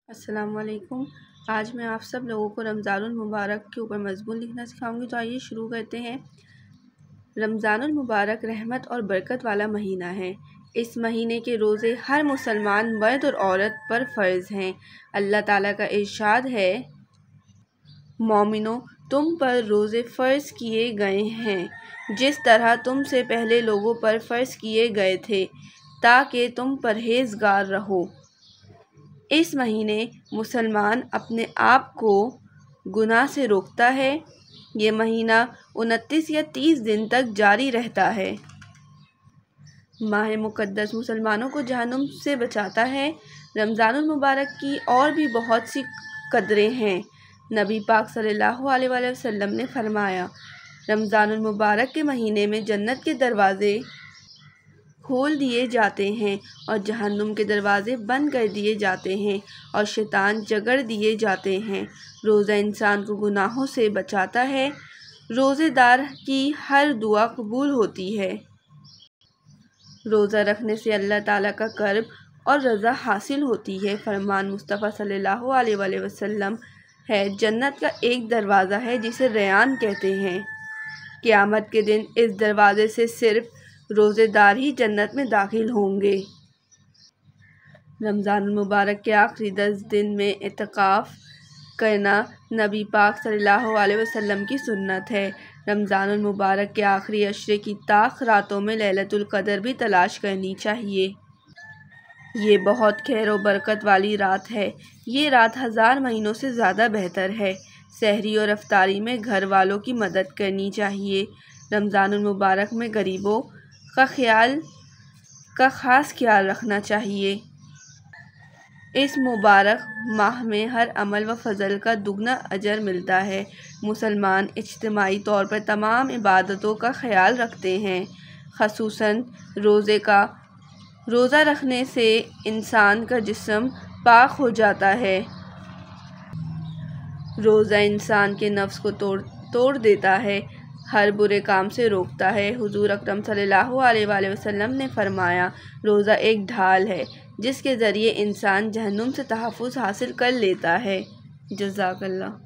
السلام علیکم۔ آج میں آپ سب لوگوں کو رمضان المبارک کے اوپر مضمون لکھنا سکھاؤں گی، تو آئیے شروع کرتے ہیں۔ رمضان المبارک رحمت اور برکت والا مہینہ ہے۔ اس مہینے کے روزے ہر مسلمان مرد اور عورت پر فرض ہیں۔ اللہ تعالیٰ کا ارشاد ہے، مومنو تم پر روزے فرض کیے گئے ہیں جس طرح تم سے پہلے لوگوں پر فرض کیے گئے تھے تاکہ تم پرہیزگار رہو۔ اس مہینے مسلمان اپنے آپ کو گناہ سے روکتا ہے۔ یہ مہینہ 29 یا 30 دن تک جاری رہتا ہے۔ ماہ مقدس مسلمانوں کو جہنم سے بچاتا ہے۔ رمضان المبارک کی اور بھی بہت سی قدریں ہیں۔ نبی پاک صلی اللہ علیہ وآلہ وسلم نے فرمایا، رمضان المبارک کے مہینے میں جنت کے دروازے کھول دیے جاتے ہیں اور جہنم کے دروازے بند کر دیے جاتے ہیں اور شیطان جگڑ دیے جاتے ہیں۔ روزہ انسان کو گناہوں سے بچاتا ہے۔ روزے دار کی ہر دعا قبول ہوتی ہے۔ روزہ رکھنے سے اللہ تعالیٰ کا قرب اور رضا حاصل ہوتی ہے۔ فرمان مصطفیٰ صلی اللہ علیہ وآلہ وسلم ہے، جنت کا ایک دروازہ ہے جسے ریان کہتے ہیں۔ قیامت کے دن اس دروازے سے صرف روزے دار ہی جنت میں داخل ہوں گے۔ رمضان المبارک کے آخری 10 دن میں اعتکاف کرنا نبی پاک صلی اللہ علیہ وسلم کی سنت ہے۔ رمضان المبارک کے آخری عشرے کی طاق راتوں میں لیلۃ القدر بھی تلاش کرنی چاہیے۔ یہ بہت خیر و برکت والی رات ہے۔ یہ رات 1000 مہینوں سے زیادہ بہتر ہے۔ سحری اور افطاری میں گھر والوں کی مدد کرنی چاہیے۔ رمضان المبارک میں غریبوں کا خاص خیال رکھنا چاہیے۔ اس مبارک ماہ میں ہر عمل و فضل کا دگنا اجر ملتا ہے۔ مسلمان اجتماعی طور پر تمام عبادتوں کا خیال رکھتے ہیں، خصوصاً روزے کا۔ روزہ رکھنے سے انسان کا جسم پاک ہو جاتا ہے۔ روزہ انسان کے نفس کو توڑ دیتا ہے، ہر برے کام سے روکتا ہے۔ حضور اکرم صلی اللہ علیہ وآلہ وسلم نے فرمایا، روزہ ایک ڈھال ہے جس کے ذریعے انسان جہنم سے تحفظ حاصل کر لیتا ہے۔ جزاک اللہ۔